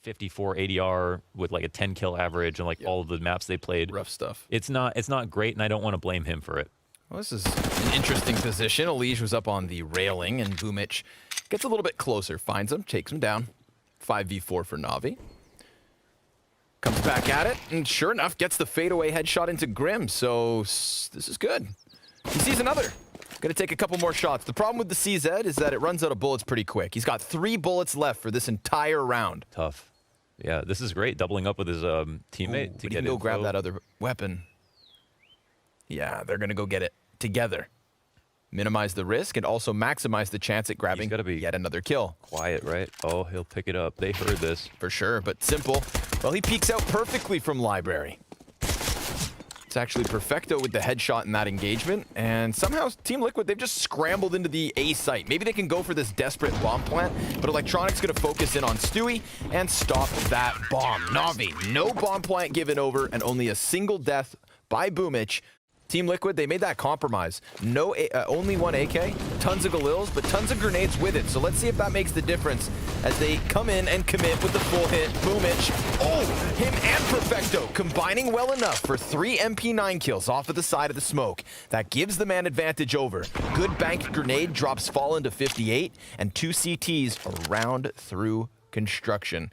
54 ADR with like a 10 kill average and like all of the maps they played. Rough stuff. It's not great, and I don't want to blame him for it. Well, this is an interesting position. Elige was up on the railing, and Boomich gets a little bit closer, finds him, takes him down. 5v4 for Navi. Comes back at it, and sure enough, gets the fadeaway headshot into Grim, so this is good. He sees another. Gonna take a couple more shots. The problem with the CZ is that it runs out of bullets pretty quick. He's got 3 bullets left for this entire round. Tough. Yeah, this is great, doubling up with his teammate to But he get can go info. grab that other weapon. Yeah, they're gonna go get it together. Minimize the risk and also maximize the chance at grabbing yet another kill. Quiet, right? Oh, he'll pick it up. They heard this. For sure, but Simple, well, he peeks out perfectly from Library. It's actually Perfecto with the headshot in that engagement, and somehow Team Liquid, they've just scrambled into the A site. Maybe they can go for this desperate bomb plant, but Electronic's gonna focus in on Stewie and stop that bomb. Navi, no bomb plant given over, and only a single death by Boomich. Team Liquid, they made that compromise. No, only one AK, tons of Galils, but tons of grenades with it. So let's see if that makes the difference as they come in and commit with the full hit. Boomich, oh, him and Perfecto combining well enough for 3 MP9 kills off of the side of the smoke. That gives the man advantage over. Good banked grenade drops Fallen to 58, and 2 CTs around through construction.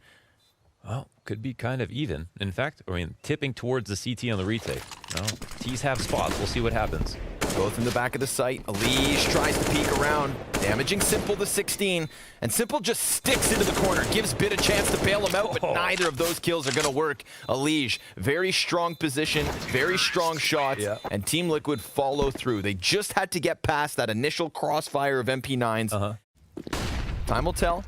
Well, could be kind of even. In fact, I mean, tipping towards the CT on the retake. No, T's have spots. We'll see what happens. Both in the back of the site. Elige tries to peek around, damaging Simple to 16. And Simple just sticks into the corner, gives Bit a chance to bail him out, but neither of those kills are going to work. Elige, very strong position, very strong shots, and Team Liquid follow through. They just had to get past that initial crossfire of MP9s. Time will tell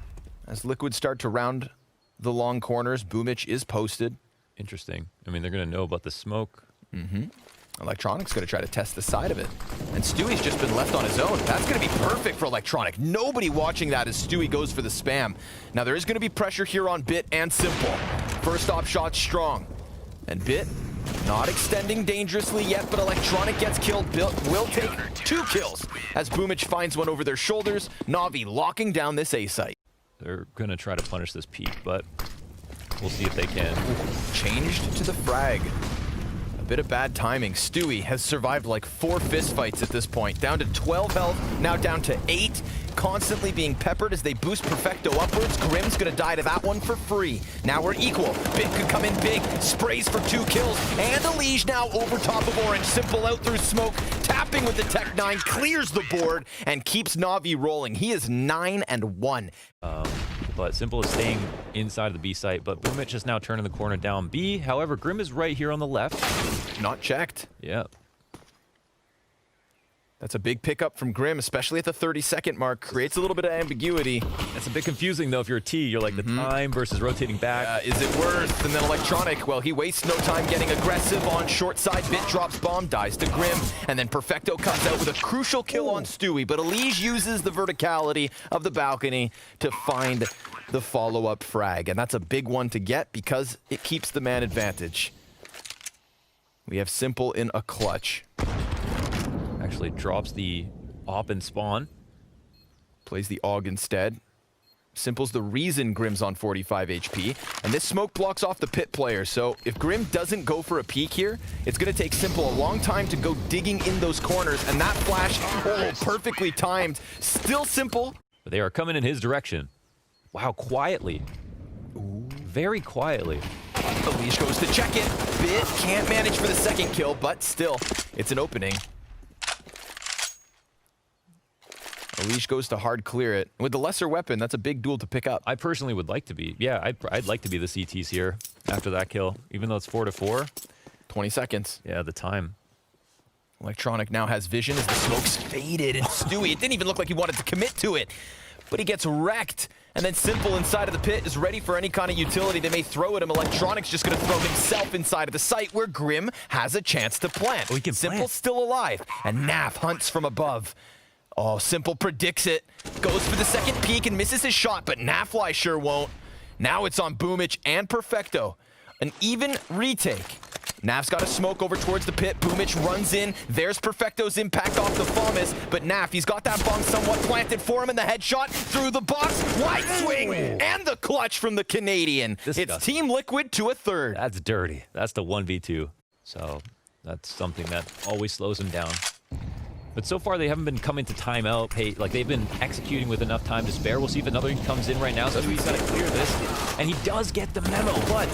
as Liquid start to round the long corners. Boomich is posted. Interesting. I mean, they're going to know about the smoke. Electronic's going to try to test the side of it. And Stewie's just been left on his own. That's going to be perfect for Electronic. Nobody watching that as Stewie goes for the spam. Now, there is going to be pressure here on Bit and Simple. First op shot strong. And Bit not extending dangerously yet, but Electronic gets killed. Bit will take 2 kills as Boomich finds one over their shoulders. Navi locking down this A site. They're going to try to punish this peak, but we'll see if they can. Changed to the frag. A bit of bad timing. Stewie has survived like 4 fistfights at this point. Down to 12 health, now down to 8. Constantly being peppered as they boost Perfecto upwards. Grim's gonna die to that one for free. Now we're equal. Bit could come in big. Sprays for 2 kills. And Elige now over top of Orange. Simple out through smoke. Tapping with the Tech 9. Clears the board and keeps Navi rolling. He is 9-1. But Simple is staying inside of the B site, but Boomich is now turning the corner down B. However, Grim is right here on the left. Not checked. Yeah. That's a big pickup from Grim, especially at the 30-second mark. Creates a little bit of ambiguity. It's a bit confusing, though, if you're a T. You're like the time versus rotating back. Is it worth? And then Electronic, well, he wastes no time getting aggressive on short side. Bit drops bomb, dies to Grim. And then Perfecto comes out with a crucial kill on Stewie. But Elige uses the verticality of the balcony to find the follow-up frag. And that's a big one to get because it keeps the man advantage. We have Simple in a clutch. Actually drops the op and spawn. Plays the AUG instead. Simple's the reason Grim's on 45 HP. And this smoke blocks off the pit player. So if Grim doesn't go for a peek here, it's going to take Simple a long time to go digging in those corners. And that flash, perfectly timed. Still Simple. But they are coming in his direction. Wow, quietly. Very quietly. Elige goes to check it. Bit can't manage for the second kill, but still, it's an opening. Elige goes to hard clear it. With the lesser weapon, that's a big duel to pick up. I personally would like to be. Yeah, I'd like to be the CTs here after that kill, even though it's 4-4. 20 seconds. Yeah, the time. Electronic now has vision as the smoke's faded. And Stewie, it didn't even look like he wanted to commit to it. But he gets wrecked. And then Simple inside of the pit is ready for any kind of utility they may throw at him. Electronic's just going to throw himself inside of the site where Grim has a chance to plant. Oh, he can Simple plant. Still alive. And Nav hunts from above. Oh, Simple predicts it. Goes for the second peek and misses his shot, but Nafly sure won't. Now it's on Boomich and Perfecto. An even retake. Nav's got a smoke over towards the pit. Boomich runs in. There's Perfecto's impact off the FAMAS, but Naf, he's got that bomb somewhat planted for him, and the headshot through the box. Wide swing, and the clutch from the Canadian. It's Team Liquid to a third. That's dirty. That's the 1v2. So that's something that always slows him down. But so far, they haven't been coming to timeout. Hey, like, they've been executing with enough time to spare. We'll see if another one comes in right now. So he's got to clear this. And he does get the memo, but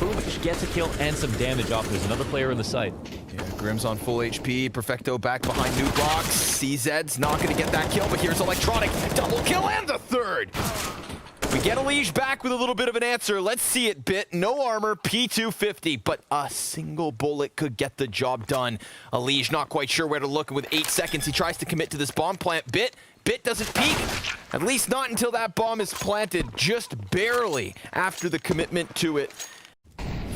Boomich gets a kill and some damage off. There's another player in the site. Yeah, Grim's on full HP. Perfecto back behind new box. CZ's not going to get that kill, but here's Electronic. Double kill and the third. We get Elige back with a little bit of an answer. Let's see it, Bit. No armor, P250, but a single bullet could get the job done. Elige not quite sure where to look, and with 8 seconds, he tries to commit to this bomb plant. Bit doesn't peek, at least not until that bomb is planted, just barely after the commitment to it.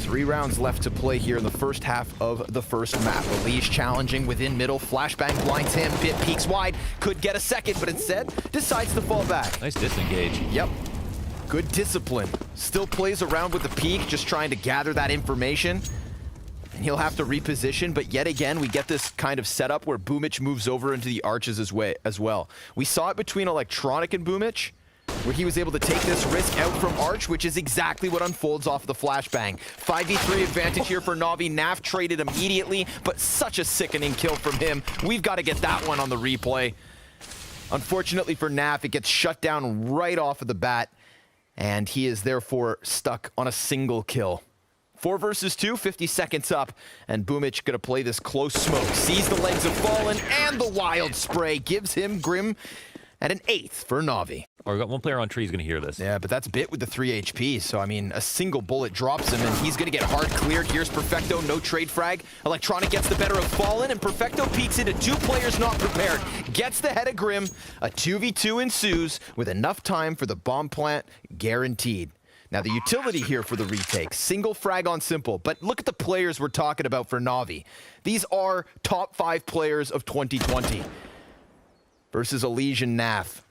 3 rounds left to play here in the first half of the first map. Elige challenging within middle. Flashbang blinds him. Bit peeks wide. Could get a second, but instead decides to fall back. Nice disengage. Yep. Good discipline. Still plays around with the peak, just trying to gather that information. And he'll have to reposition, but yet again, we get this kind of setup where Boomich moves over into the arches as well. We saw it between Electronic and Boomich, where he was able to take this risk out from Arch, which is exactly what unfolds off the flashbang. 5v3 advantage here for NaVi. Naf traded immediately, but such a sickening kill from him. We've got to get that one on the replay. Unfortunately for Naf, it gets shut down right off of the bat, and he is therefore stuck on a single kill. 4 versus 2, 50 seconds up, and Boomich gonna play this close smoke. Sees the legs of Fallen, and the wild spray gives him Grim at an 8th for NaVi. Or we got one player on tree who's going to hear this. Yeah, but that's Bit with the 3 HP, so I mean, a single bullet drops him, and he's going to get hard cleared. Here's Perfecto, no trade frag. Electronic gets the better of Fallen, and Perfecto peeks into 2 players not prepared. Gets the head of Grim. A 2v2 ensues with enough time for the bomb plant guaranteed. Now, the utility here for the retake, single frag on simple, but look at the players we're talking about for NaVi. These are top 5 players of 2020 versus Elige and Naf.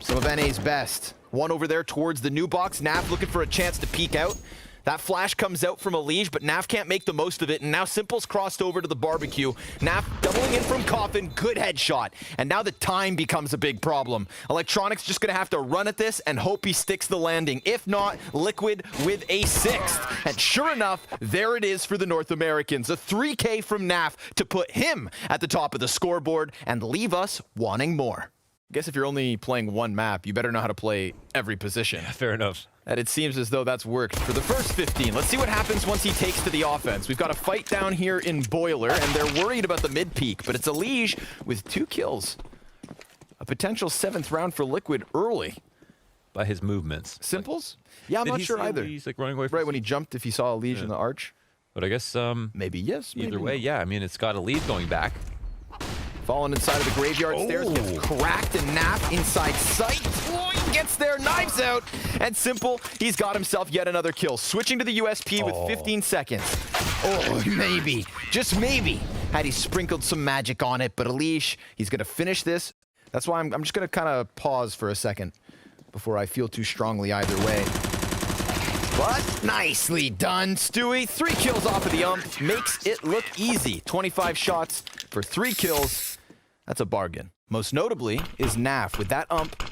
Some of NA's best. One over there towards the new box. Naf looking for a chance to peek out. That flash comes out from Elige, but Naf can't make the most of it, and now Simple's crossed over to the barbecue. Naf doubling in from Coffin, good headshot. And now the time becomes a big problem. Electronic's just gonna have to run at this and hope he sticks the landing. If not, Liquid with a 6th. And sure enough, there it is for the North Americans. A 3K from Naf to put him at the top of the scoreboard and leave us wanting more. I guess if you're only playing one map, you better know how to play every position. Yeah, fair enough. And it seems as though that's worked for the first 15. Let's see what happens once he takes to the offense. We've got a fight down here in Boiler, and they're worried about the mid-peak, but it's Elige with 2 kills. A potential 7th round for Liquid early. By his movements. Simples? Yeah, I'm not sure either. He's like running away from right when he jumped, if he saw Elige in the arch. But I guess maybe yes, maybe either way, no. yeah. I mean, it's got a lead going back. Fallen inside of the graveyard stairs, gets cracked, and Naf inside sight. Oh, he gets there, knives out, and Simple, he's got himself yet another kill. Switching to the USP with 15 seconds. Oh, maybe, just maybe, had he sprinkled some magic on it, but Elige, he's gonna finish this. That's why I'm just gonna kind of pause for a second before I feel too strongly either way. But nicely done, Stewie. 3 kills off of the ump, makes it look easy. 25 shots for 3 kills. That's a bargain. Most notably is Naf with that ump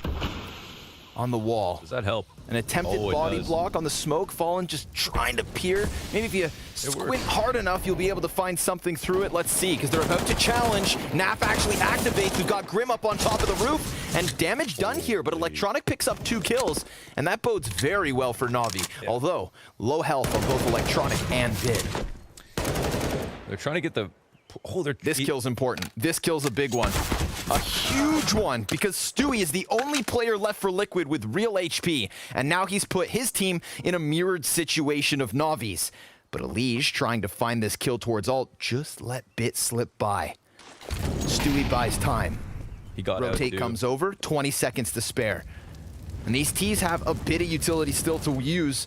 on the wall. Does that help? An attempted body block on the smoke. Fallen just trying to peer. Maybe if you squint hard enough, you'll be able to find something through it. Let's see, because they're about to challenge. Naf actually activates. We've got Grim up on top of the roof, and damage done here, but Electronic picks up 2 kills, and that bodes very well for NaVi. Yeah. Although, low health on both Electronic and Bid. They're trying to get the... This kill's important. This kill's a big one. A huge one, because Stewie is the only player left for Liquid with real HP, and now he's put his team in a mirrored situation of NaVi's. But Elige, trying to find this kill towards ult, just let Bit slip by. Stewie buys time. He got Rotate comes over, 20 seconds to spare. And these T's have a bit of utility still to use.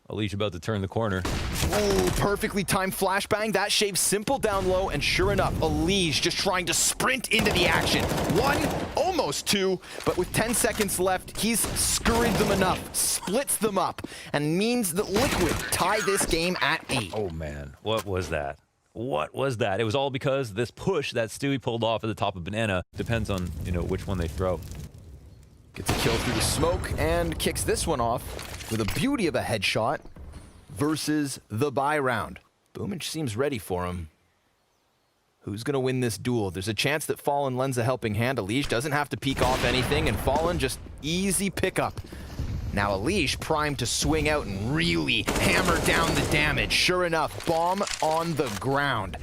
Alish about to turn the corner. Oh, perfectly timed flashbang. That shaves Simple down low, and sure enough, Alish just trying to sprint into the action. 1, almost 2, but with 10 seconds left, he's scurried them enough, splits them up, and means that Liquid tie this game at 8. Oh man, what was that? What was that? It was all because this push that Stewie pulled off at the top of Banana. Depends on, you know, which one they throw. Gets a kill through the smoke and kicks this one off with a beauty of a headshot versus the buy round. Boomage seems ready for him. Who's going to win this duel? There's a chance that Fallen lends a helping hand. Alish doesn't have to peek off anything, and Fallen just easy pickup. Now Alish primed to swing out and really hammer down the damage. Sure enough, bomb on the ground.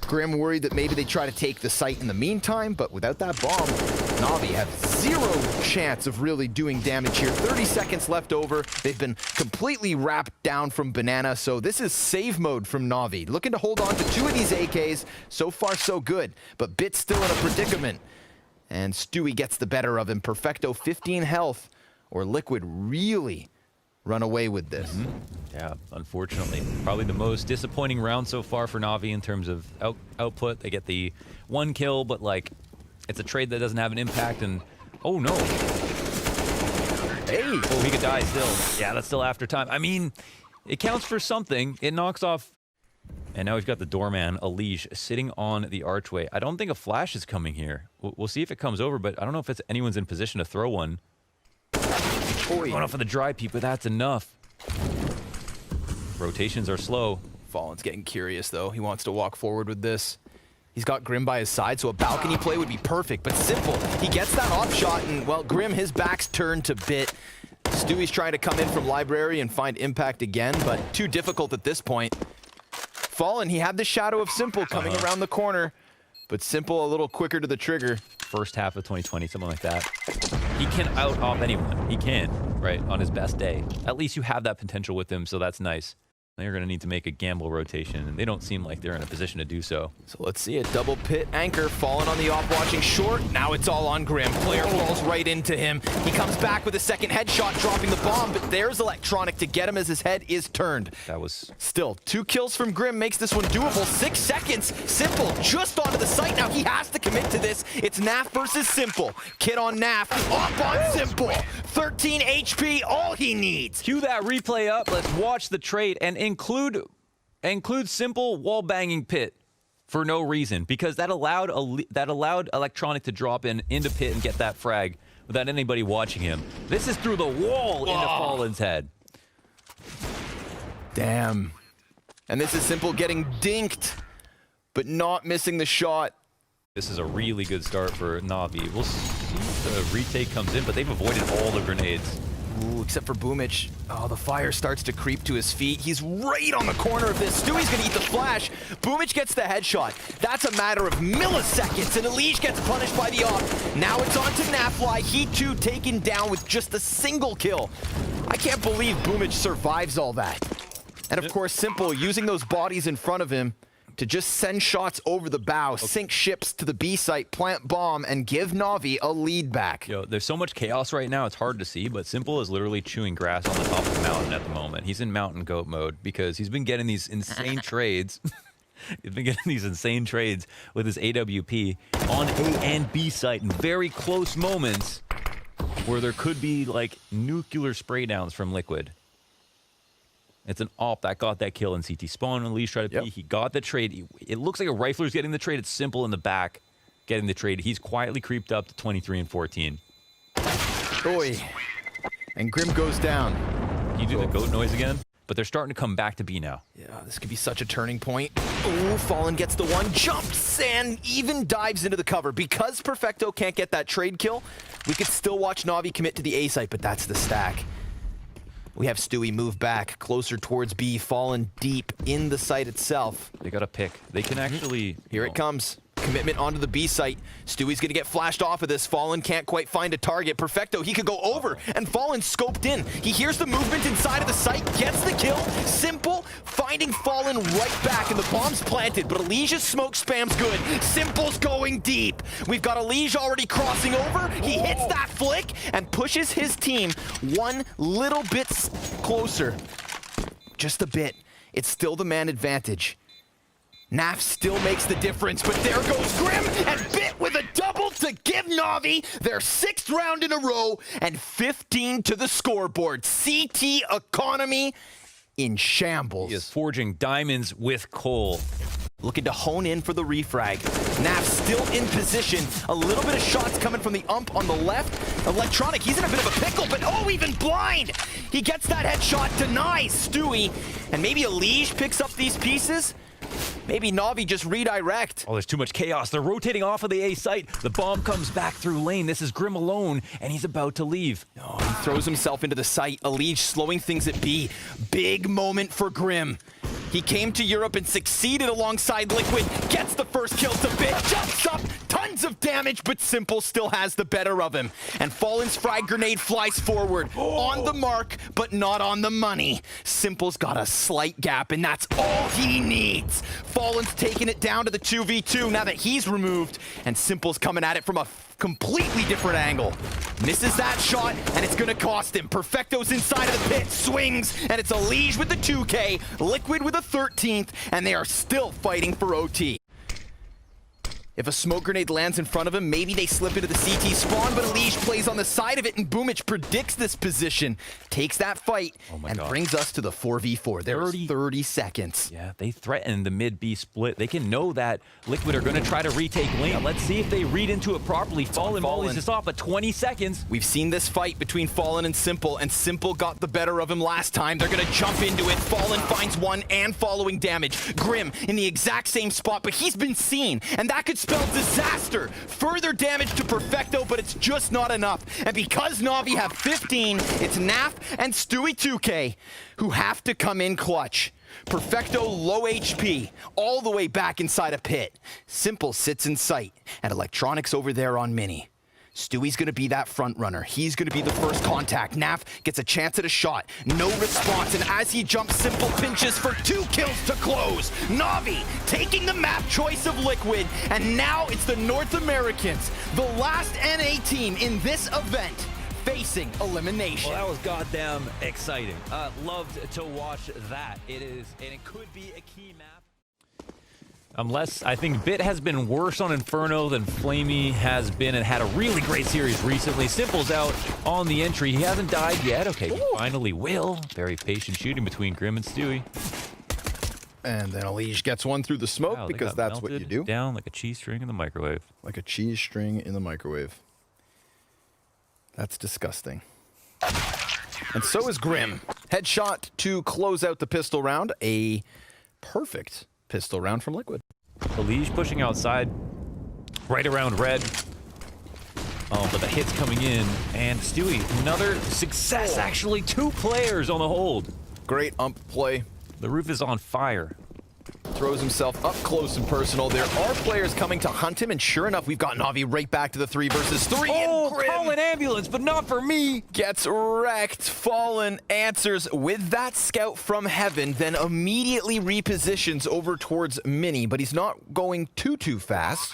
Grim worried that maybe they try to take the site in the meantime, but without that bomb, NaVi have 0 chance of really doing damage here. 30 seconds left over. They've been completely wrapped down from Banana, so this is save mode from NaVi. Looking to hold on to 2 of these AKs. So far, so good, but Bit's still in a predicament. And Stewie gets the better of him. Perfecto, 15 health, or Liquid really run away with this. Yeah, unfortunately. Probably the most disappointing round so far for NaVi in terms of output. They get the 1 kill, but like, it's a trade that doesn't have an impact, and oh no. Hey! Oh, he could die still. Yeah, that's still after time. I mean, it counts for something. It knocks off. And now we've got the doorman, Alish, sitting on the archway. I don't think a flash is coming here. We'll see if it comes over, but I don't know if anyone's in position to throw one. Going off for the dry peep, but that's enough. Rotations are slow. Fallen's getting curious, though. He wants to walk forward with this. He's got Grim by his side, so a balcony play would be perfect, but Simple. He gets that off shot, and, well, Grim, his back's turned to Bit. Stewie's trying to come in from Library and find impact again, but too difficult at this point. Fallen, he had the shadow of Simple coming around the corner, but Simple a little quicker to the trigger. First half of 2020, something like that. He can out-off anyone. He can, right, on his best day. At least you have that potential with him, so that's nice. They're going to need to make a gamble rotation, and they don't seem like they're in a position to do so. So let's see it. Double pit anchor, Fallen on the off, watching short. Now it's all on Grim. Player falls right into him. He comes back with a second headshot, dropping the bomb, but there's Electronic to get him as his head is turned. That was... Still, 2 kills from Grim makes this one doable. 6 seconds. Simple just onto the site. Now he has to commit to this. It's NaV versus Simple. Kid on NaV, up on Simple. 13 HP, all he needs. Cue that replay up. Let's watch the trade and include Simple wall banging Pit for no reason, because that allowed Electronic to drop into Pit and get that frag without anybody watching him. This is through the wall into Fallen's head. Damn. And this is Simple getting dinked, but not missing the shot. This is a really good start for NaVi. We'll see if the retake comes in, but they've avoided all the grenades. Ooh, except for Boomage. Oh, the fire starts to creep to his feet. He's right on the corner of this. Stewie's gonna eat the flash. Boomage gets the headshot. That's a matter of milliseconds, and Alish gets punished by the off. Now it's on to NaFly. He too taken down with just a single kill. I can't believe Boomage survives all that. And of course, Simple using those bodies in front of him to just send shots over the bow, sink ships to the B site, plant bomb, and give NaVi a lead back. Yo, there's so much chaos right now, it's hard to see, but Simple is literally chewing grass on the top of the mountain at the moment. He's in mountain goat mode because he's been getting these insane trades. He's been getting these insane trades with his AWP on A and B site in very close moments where there could be like nuclear spray downs from Liquid. It's an op that got that kill in CT spawn. Alish tried to peek. He got the trade. It looks like a rifler's getting the trade. It's Simple in the back getting the trade. He's quietly creeped up to 23 and 14. Boy. And Grim goes down. Can you do the goat noise again? But they're starting to come back to B now. Yeah, this could be such a turning point. Ooh, Fallen gets the one, jumps, and even dives into the cover. Because Perfecto can't get that trade kill, we could still watch NaVi commit to the A site, but that's the stack. We have Stewie move back closer towards B, Fallen deep in the site itself. They got a pick. They can actually... Here it comes. Commitment onto the B site. Stewie's gonna get flashed off of this. Fallen can't quite find a target. Perfecto, he could go over, and Fallen scoped in. He hears the movement inside of the site, gets the kill. Simple finding Fallen right back, and the bomb's planted, but Elijah's smoke spam's good. Simple's going deep. We've got Elijah already crossing over. He hits that flick and pushes his team one little bit closer. Just a bit. It's still the man advantage. NaV still makes the difference, but there goes Grim, and Bit with a double to give NaVi their 6th round in a row, and 15 to the scoreboard. CT economy in shambles. He is forging diamonds with coal. Looking to hone in for the refrag. NaV still in position. A little bit of shots coming from the ump on the left. Electronic, he's in a bit of a pickle, but oh, even blind! He gets that headshot, denies Stewie, and maybe Elige picks up these pieces? Maybe NaVi just redirect. Oh, there's too much chaos. They're rotating off of the A site. The bomb comes back through lane. This is Grim alone, and he's about to leave. Oh, he throws himself into the site. Elige slowing things at B. Big moment for Grim. He came to Europe and succeeded alongside Liquid. Gets the first kill to Bit. Jumps up. Tons of damage, but Simple still has the better of him. And Fallen's frag grenade flies forward. On the mark, but not on the money. Simple's got a slight gap, and that's all he needs. Fallen's taking it down to the 2v2 now that he's removed, and Simple's coming at it from a completely different angle. Misses that shot, and it's gonna cost him. Perfecto's inside of the pit, swings, and it's Elige with the 2K, Liquid with a 13th, and they are still fighting for OT. If a smoke grenade lands in front of him, maybe they slip into the CT spawn, but Elige plays on the side of it, and Boomich predicts this position, takes that fight, and brings us to the 4v4. There's 30 seconds. Yeah, they threaten the mid-B split. They can know that Liquid are going to try to retake lane. Let's see if they read into it properly. Fallen volleys this off, but 20 seconds. We've seen this fight between Fallen and Simple got the better of him last time. They're going to jump into it. Fallen finds one and following damage. Grim in the exact same spot, but he's been seen, and that could spell disaster. Further damage to Perfecto, but it's just not enough. And because NaVi have 15, it's NaV and Stewie 2K who have to come in clutch. Perfecto low HP, all the way back inside a pit. Simple sits in sight, and Electronics over there on Mini. Stewie's gonna be that front runner. He's gonna be the first contact. NaV gets a chance at a shot. No response, and as he jumps, Simple pinches for 2 kills to close. NaVi taking the map choice of Liquid, and now it's the North Americans, the last NA team in this event, facing elimination. Well, that was goddamn exciting. Loved to watch that. It is, and it could be a key map. Unless, I think Bit has been worse on Inferno than Flamey has been and had a really great series recently. Simple's out on the entry. He hasn't died yet. Okay, he finally will. Very patient shooting between Grim and Stewie. And then Elige gets one through the smoke, wow, because that's what you do. Down like a cheese string in the microwave. Like a cheese string in the microwave. That's disgusting. And so is Grim. Headshot to close out the pistol round. A perfect pistol round from Liquid. Elige pushing outside, right around red. Oh, but the hit's coming in, and Stewie, another success, actually. 2 players on the hold. Great ump play. The roof is on fire. Throws himself up close and personal. There are players coming to hunt him, and sure enough, we've got NaVi right back to the 3 versus 3. Oh, and Grim call an ambulance, but not for me. Gets wrecked. Fallen answers with that scout from heaven, then immediately repositions over towards Mini, but he's not going too fast.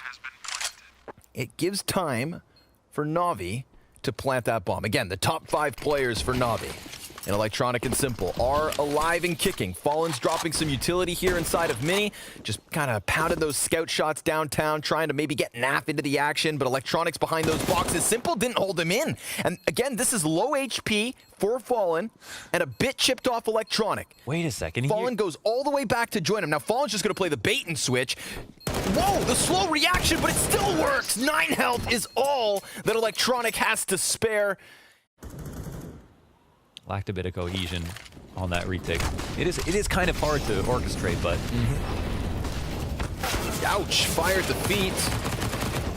It gives time for NaVi to plant that bomb. Again, the top 5 players for NaVi and Electronic and Simple are alive and kicking. Fallen's dropping some utility here inside of Mini. Just kind of pounded those scout shots downtown, trying to maybe get NaV into the action, but Electronics behind those boxes. Simple didn't hold him in. And again, this is low HP for Fallen and a bit chipped off Electronic. Wait a second. Fallen goes all the way back to join him. Now Fallen's just going to play the bait and switch. Whoa, the slow reaction, but it still works. 9 health is all that Electronic has to spare. Lacked a bit of cohesion on that retake. It is kind of hard to orchestrate, but... Ouch, fired the feet.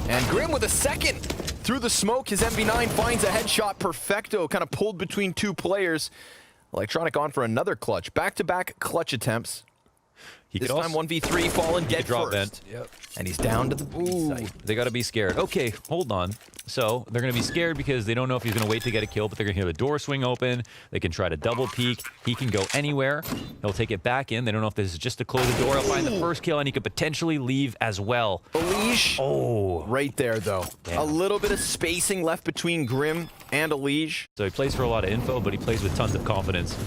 And Grim with a second through the smoke. His MV9 finds a headshot. Perfecto kind of pulled between 2 players. Electronic on for another clutch. Back-to-back clutch attempts. He This could time also 1v3, Fallen dead drop first. vent. Yep. And he's down to the B site. They got to be scared. Okay, hold on. So they're going to be scared because they don't know if he's going to wait to get a kill, but they're going to hear the door swing open. They can try to double peek. He can go anywhere. He'll take it back in. They don't know if this is just to close the door. He'll find the first kill, and he could potentially leave as well. Elige. Oh. Right there, though. Damn. A little bit of spacing left between Grim and Elige. So he plays for a lot of info, but he plays with tons of confidence.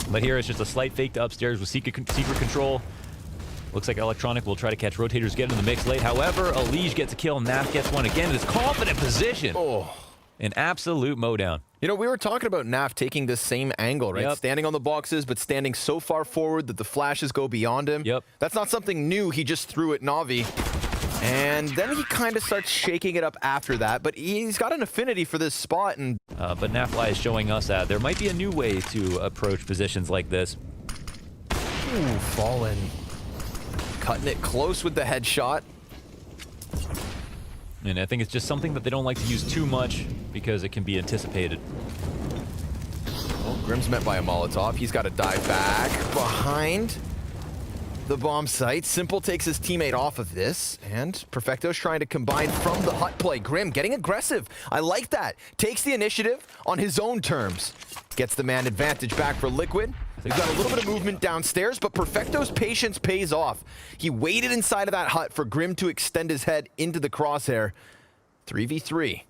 But here it's just a slight fake to upstairs with secret control. Looks like Electronic will try to catch Rotators, get in the mix late. However, Elige gets a kill, NaV gets one again in his confident position. Oh. An absolute mowdown. You know, we were talking about NaV taking this same angle, right? Yep. Standing on the boxes, but standing so far forward that the flashes go beyond him. Yep. That's not something new. He just threw at NaVi. And then he kind of starts shaking it up after that, but he's got an affinity for this spot. And But NaFly is showing us that there might be a new way to approach positions like this. Ooh, Fallen. Cutting it close with the headshot. And I think it's just something that they don't like to use too much because it can be anticipated. Oh, Grim's met by a Molotov. He's got to dive back behind the bomb site. Simple takes his teammate off of this, and Perfecto's trying to combine from the hut play. Grim getting aggressive. I like that. Takes the initiative on his own terms. Gets the man advantage back for Liquid. They've got a little bit of movement downstairs, but Perfecto's patience pays off. He waited inside of that hut for Grim to extend his head into the crosshair. 3v3.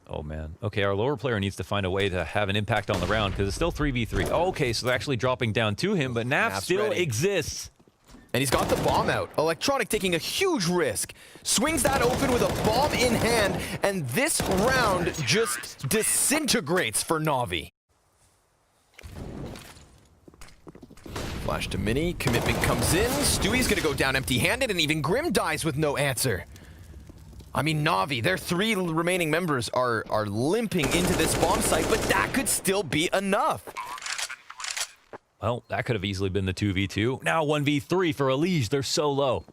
Oh, man. Okay, our lower player needs to find a way to have an impact on the round because it's still 3v3. Oh, okay, so they're actually dropping down to him, but NaV still exists. And he's got the bomb out. Electronic taking a huge risk. Swings that open with a bomb in hand, and this round just disintegrates for NaVi. Flash to Mini, commitment comes in. Stewie's gonna go down empty-handed, and even Grim dies with no answer. I mean, NaVi, their 3 remaining members are limping into this bomb site, but that could still be enough. Well, that could have easily been the 2v2. Now 1v3 for Elige. They're so low.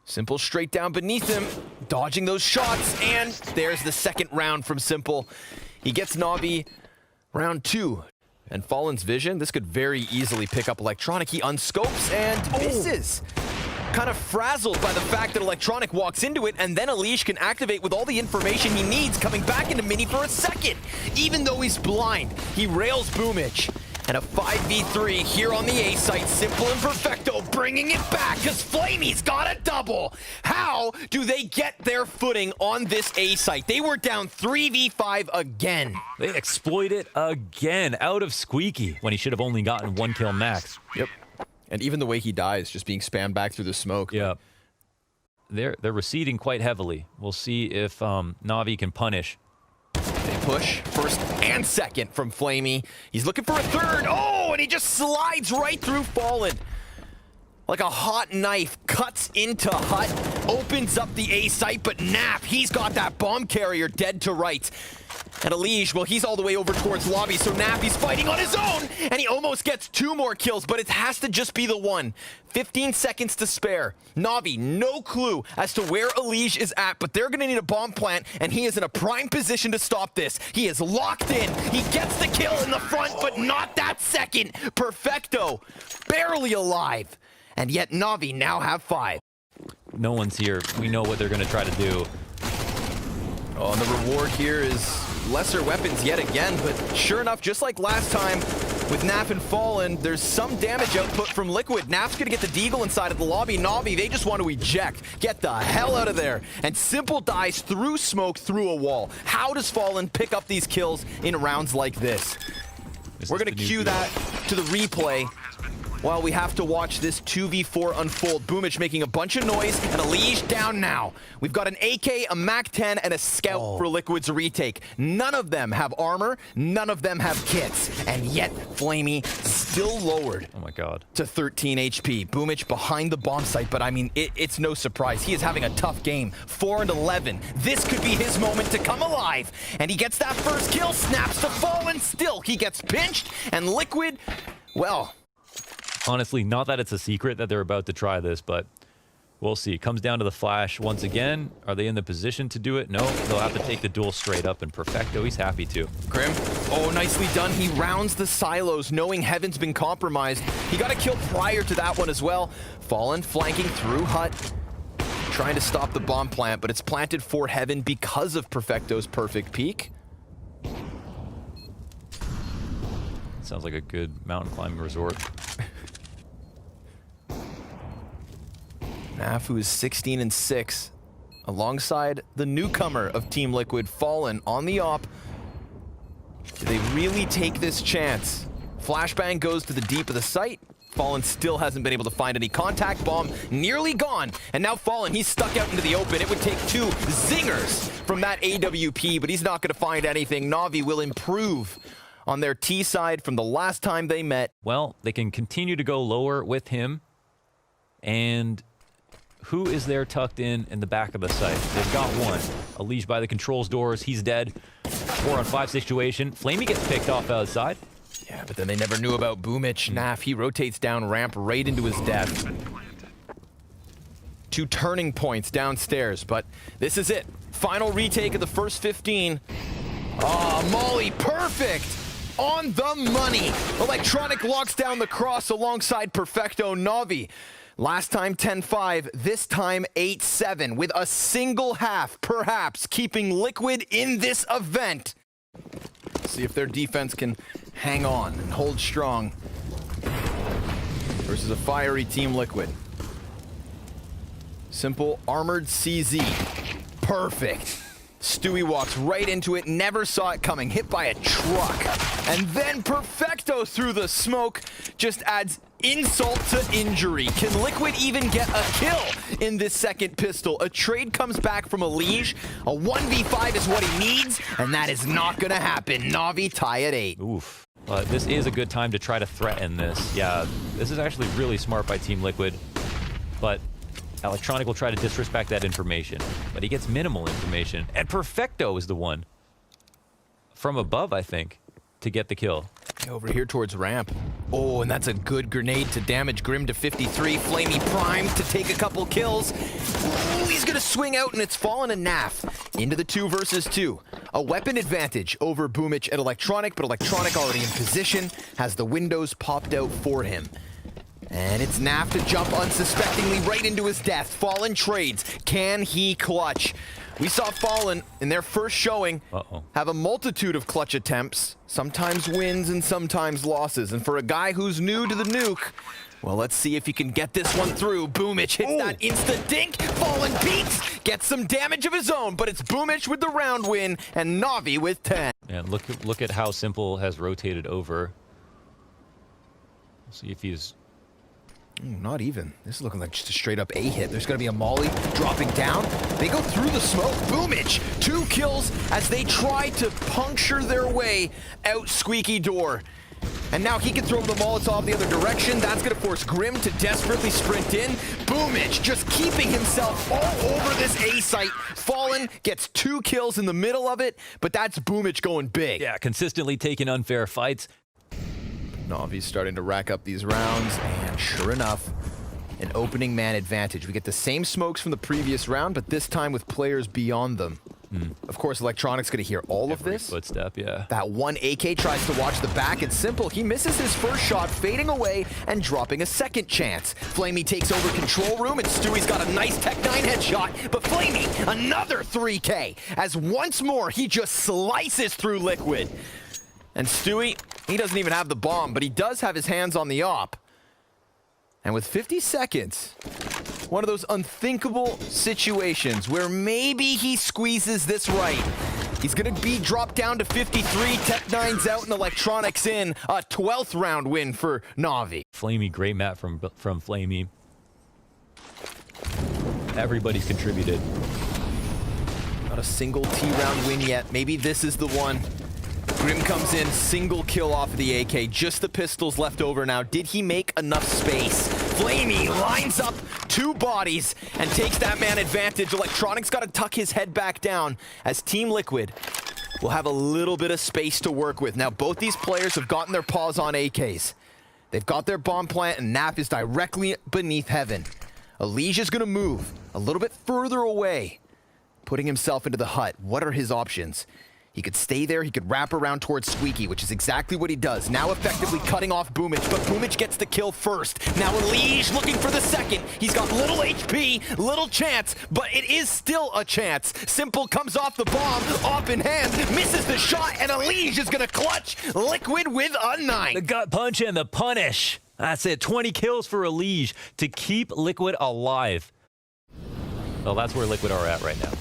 Simple straight down beneath him, dodging those shots, and there's the second round from Simple. He gets NaVi round 2. And Fallen's vision, this could very easily pick up Electronic. He unscopes and misses. Kind of frazzled by the fact that Electronic walks into it, and then Elige can activate with all the information he needs, coming back into Mini for a second. Even though he's blind, he rails Boomich. And a 5v3 here on the A site. Simple and Perfecto bringing it back because Flamey's got a double. How do they get their footing on this A site? They were down 3v5 again. They exploit it again out of Squeaky when he should have only gotten 1 kill max. Yep. And even the way he dies, just being spammed back through the smoke. Yeah. They're receding quite heavily. We'll see if NaVi can punish. They push first and second from Flamey. He's looking for a third. Oh, and he just slides right through Fallen. Like a hot knife, cuts into hut, opens up the A site, but NaV, he's got that bomb carrier dead to rights. And Elige, well, he's all the way over towards lobby, so NaV, he's fighting on his own, and he almost gets 2 more kills, but it has to just be the one. 15 seconds to spare. NaVi, no clue as to where Elige is at, but they're gonna need a bomb plant, and he is in a prime position to stop this. He is locked in. He gets the kill in the front, but not that second. Perfecto, barely alive. And yet NaVi now have 5. No one's here. We know what they're going to try to do. Oh, and the reward here is lesser weapons yet again, but sure enough, just like last time with NaV and Fallen, there's some damage output from Liquid. NaV's gonna get the deagle inside of the lobby. NaVi, they just want to eject. Get the hell out of there. And Simple dies through smoke, through a wall. How does Fallen pick up these kills in rounds like this? We're gonna cue that to the replay while we have to watch this 2v4 unfold. Boomich making a bunch of noise, and Elige down now. We've got an AK, a MAC-10, and a Scout for Liquid's retake. None of them have armor, none of them have kits, and yet Flamey still lowered. Oh my god. To 13 HP. Boomich behind the bomb site, but I mean, it's no surprise. He is having a tough game. 4 and 11. This could be his moment to come alive. And he gets that first kill, snaps to Fallen. Still, he gets pinched, and Liquid, well, Honestly, not that it's a secret that they're about to try this, but We'll see. Comes down to the flash once again. Are they in the position to do it? No. They'll have to take the duel straight up, and Perfecto, he's happy to. Grim, oh, nicely done. He rounds the silos, knowing Heaven's been compromised. He got a kill prior to that one as well. Fallen, flanking through Hut, trying to stop the bomb plant, but it's planted for Heaven because of Perfecto's perfect peek. Sounds like a good mountain climbing resort. NaVi is 16-6, alongside the newcomer of Team Liquid, Fallen, on the op. Do they really take this chance? Flashbang goes to the deep of the site. Fallen still hasn't been able to find any contact. Bomb nearly gone. And now Fallen, he's stuck out into the open. It would take 2 zingers from that AWP, but he's not going to find anything. NaVi will improve on their T side from the last time they met. Well, they can continue to go lower with him. And who is there tucked in the back of the site? They've got one. Unleashed by the controls doors. He's dead. 4-on-5 situation. Flamey gets picked off outside. Yeah, but then they never knew about Boomich. NaVi, he rotates down ramp right into his death. 2 turning points downstairs, but this is it. Final retake of the first 15. Ah, Molly, perfect! On the money! Electronic locks down the cross alongside Perfecto. NaVi. Last time 10-5, this time 8-7, with a single half, perhaps, keeping Liquid in this event. See if their defense can hang on and hold strong versus a fiery Team Liquid. Simple armored CZ. Perfect. Stewie walks right into it, never saw it coming, hit by a truck. And then Perfecto through the smoke just adds insult to injury. Can Liquid even get a kill in this second pistol? A trade comes back from a Liege. A 1v5 is what he needs, and that is not gonna happen. NaVi tie at 8. Oof. This is a good time to try to threaten this. Yeah, this is actually really smart by Team Liquid, but Electronic will try to disrespect that information, but he gets minimal information. And Perfecto is the one from above, I think, to get the kill. Over here towards ramp. Oh, and that's a good grenade to damage Grim to 53. Flamey primed to take a couple kills. Ooh, he's gonna swing out, and it's Fallen and NaV into the 2 versus 2. A weapon advantage over Boomich at Electronic, but Electronic already in position, has the windows popped out for him. And it's NaV to jump unsuspectingly right into his death. Fallen trades. Can he clutch? We saw Fallen in their first showing have a multitude of clutch attempts, sometimes wins and sometimes losses. And for a guy who's new to the nuke, well, let's see if he can get this one through. Boomich hits that insta dink. Fallen peeks, gets some damage of his own, but it's Boomich with the round win and NaVi with 10. And look at how Simple has rotated over. We'll see if he's... Not even. This is looking like just a straight up A hit. There's going to be a molly dropping down. They go through the smoke. Boomich, 2 kills as they try to puncture their way out squeaky door. And now he can throw the Molotov the other direction. That's going to force Grim to desperately sprint in. Boomich just keeping himself all over this A site. Fallen gets 2 kills in the middle of it, but that's Boomich going big. Yeah, consistently taking unfair fights. NaVi's starting to rack up these rounds, and sure enough, an opening man advantage. We get the same smokes from the previous round, but this time with players beyond them. Of course, Electronic's going to hear all of this. Footstep, yeah. That one AK tries to watch the back, and Simple, he misses his first shot, fading away and dropping a second chance. Flamey takes over control room, and Stewie's got a nice Tech 9 headshot, but Flamey, another 3K, as once more he just slices through Liquid. And Stewie, he doesn't even have the bomb, but he does have his hands on the op. And with 50 seconds, one of those unthinkable situations where maybe he squeezes this right. He's going to be dropped down to 53, Tech 9's out and Electronics in. A 12th round win for NaVi. Flamey, great map from Flamey. Everybody's contributed. Not a single T-round win yet. Maybe this is the one. Grim comes in, single kill off of the AK. Just the pistols left over now. Did he make enough space? Flamey lines up 2 bodies and takes that man advantage. Electronics got to tuck his head back down as Team Liquid will have a little bit of space to work with. Now, both these players have gotten their paws on AKs. They've got their bomb plant, and NaV is directly beneath Heaven. Elige is going to move a little bit further away, putting himself into the hut. What are his options? He could stay there, he could wrap around towards Squeaky, which is exactly what he does. Now effectively cutting off Boomich, but Boomich gets the kill first. Now Elige looking for the second. He's got little HP, little chance, but it is still a chance. Simple comes off the bomb, off in hand, misses the shot, and Elige is gonna clutch Liquid with a 9. The gut punch and the punish. That's it, 20 kills for Elige to keep Liquid alive. Well, that's where Liquid are at right now.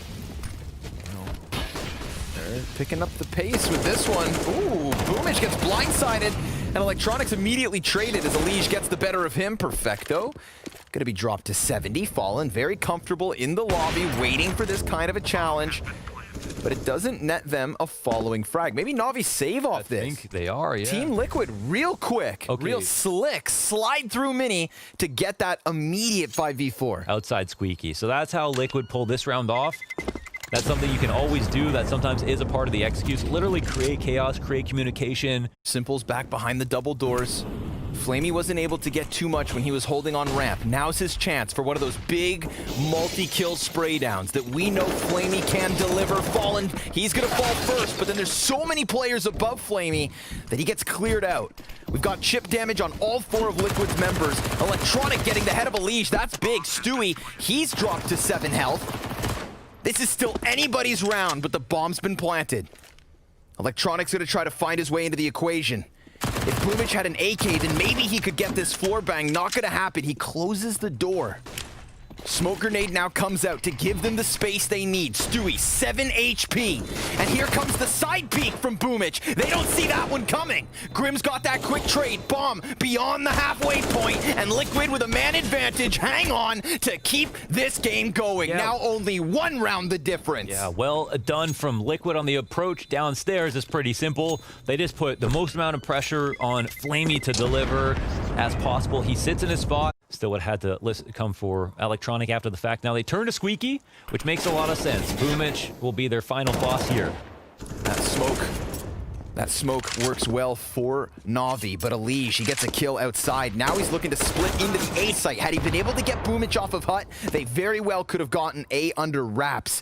Picking up the pace with this one. Ooh, Boomich gets blindsided, and Electronics immediately traded as Elige gets the better of him. Perfecto. Gonna be dropped to 70. Fallen very comfortable in the lobby, waiting for this kind of a challenge. But it doesn't net them a following frag. Maybe NaVi save off this. I think they are, yeah. Team Liquid, real quick, real slick, slide through mini to get that immediate 5v4. Outside Squeaky. So that's how Liquid pulled this round off. That's something you can always do. That sometimes is a part of the executes. Literally create chaos, create communication. Simple's back behind the double doors. Flamey wasn't able to get too much when he was holding on ramp. Now's his chance for one of those big multi-kill spray downs that we know Flamey can deliver. Fallen, he's gonna fall first, but then there's so many players above Flamey that he gets cleared out. We've got chip damage on all 4 of Liquid's members. Electronic getting the head of Elige, that's big. Stewie, he's dropped to 7 health. This is still anybody's round, but the bomb's been planted. Electronic's gonna try to find his way into the equation. If Boomich had an AK, then maybe he could get this floor bang. Not gonna happen. He closes the door. Smoke grenade now comes out to give them the space they need. Stewie, 7 HP. And here comes the side peek from Boomich. They don't see that one coming. Grim's got that quick trade. Bomb beyond the halfway point. And Liquid with a man advantage. Hang on to keep this game going. Yeah. Now only 1 round the difference. Yeah, well done from Liquid on the approach downstairs. It's pretty simple. They just put the most amount of pressure on Flamey to deliver as possible. He sits in his spot. Still would have had to come for Electronic after the fact. Now they turn to Squeaky, which makes a lot of sense. Boomich will be their final boss here. That smoke works well for NaVi, but Elige, he gets a kill outside. Now he's looking to split into the A site. Had he been able to get Boomich off of hut, they very well could have gotten A under wraps.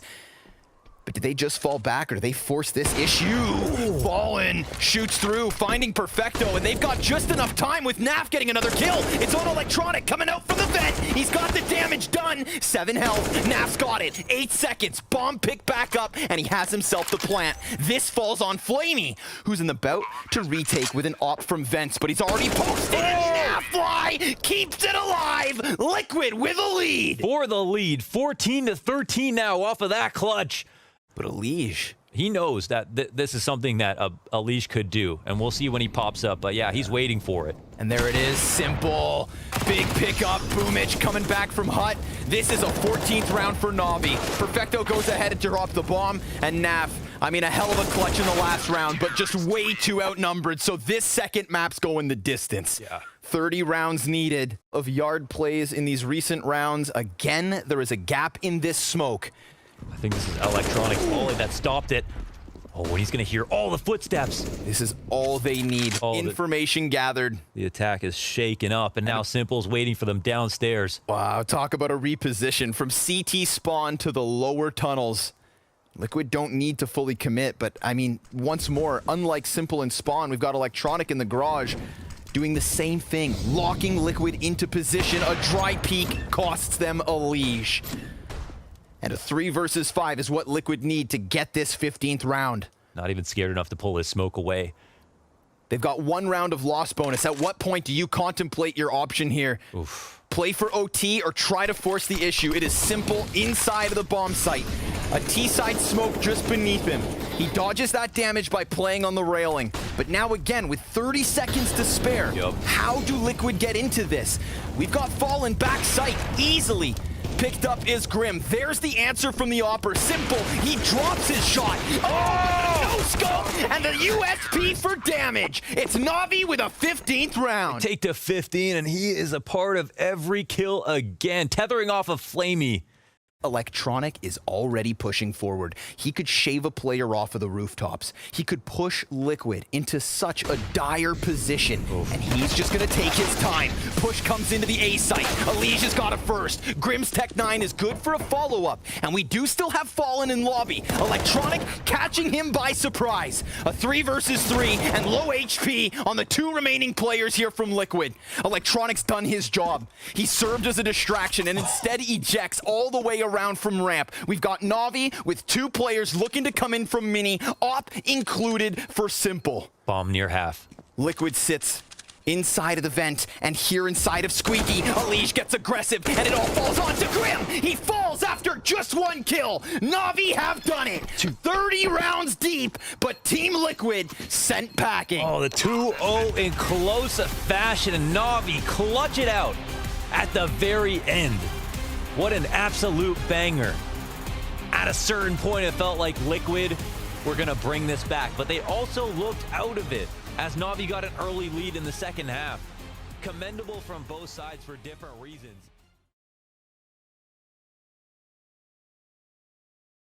But did they just fall back, or do they force this issue? Ooh. Fallen shoots through, finding Perfecto, and they've got just enough time with Naf getting another kill. It's on Electronic coming out from the vent. He's got the damage done. 7 health. Naf's got it. 8 seconds. Bomb picked back up, and he has himself the plant. This falls on Flamey, who's in the bout to retake with an op from vents, but he's already posted. And NAFly keeps it alive. Liquid with a lead. For the lead, 14-13 now off of that clutch. But Elige, he knows that this is something that Elige could do, and we'll see when he pops up. But yeah, he's waiting for it. And there it is, Simple. Big pickup, Boomich coming back from hut. This is a 14th round for NaVi. Perfecto goes ahead and drop the bomb, and Naf, I mean, a hell of a clutch in the last round, but just way too outnumbered. So this second map's going the distance. Yeah. 30 rounds needed of yard plays in these recent rounds. Again, there is a gap in this smoke. I think this is Electronic volley that stopped it. Oh, and he's going to hear all the footsteps. This is all they need. Information gathered. The attack is shaken up, and now Simple's waiting for them downstairs. Wow, talk about a reposition from CT spawn to the lower tunnels. Liquid don't need to fully commit, but I mean, once more, unlike Simple and Spawn, we've got Electronic in the garage doing the same thing, locking Liquid into position. A dry peek costs them Elige. And a 3 versus 5 is what Liquid need to get this 15th round. Not even scared enough to pull his smoke away. They've got 1 round of loss bonus. At what point do you contemplate your option here? Oof. Play for OT or try to force the issue. It is Simple inside of the bomb site. A T-side smoke just beneath him. He dodges that damage by playing on the railing. But now again, with 30 seconds to spare, how do Liquid get into this? We've got Fallen back site easily. Picked up is Grim. There's the answer from the Opper. Simple. He drops his shot. Oh! No scope! And the USP for damage. It's NaVi with a 15th round. Take to 15, and he is a part of every kill again. Tethering off of Flamey. Electronic is already pushing forward. He could shave a player off of the rooftops. He could push Liquid into such a dire position, and he's just gonna take his time. Push comes into the A site. Alicia's got it first. Grim's Tech 9 is good for a follow-up, and we do still have Fallen in lobby. Electronic catching him by surprise. A 3 versus 3 and low HP on the 2 remaining players here from Liquid. Electronic's done his job. He served as a distraction and instead ejects all the way around from ramp. We've got NaVi with 2 players looking to come in from mini, op included for simple. Bomb near half. Liquid sits inside of the vent, and here inside of Squeaky, Alicia gets aggressive, and it all falls onto Grim. He falls after just 1 kill. NaVi have done it. 30 rounds deep, but Team Liquid sent packing. Oh, the 2-0 in close fashion, and NaVi clutch it out at the very end. What an absolute banger. At a certain point, it felt like Liquid were gonna bring this back, but they also looked out of it as NaVi got an early lead in the second half. Commendable from both sides for different reasons.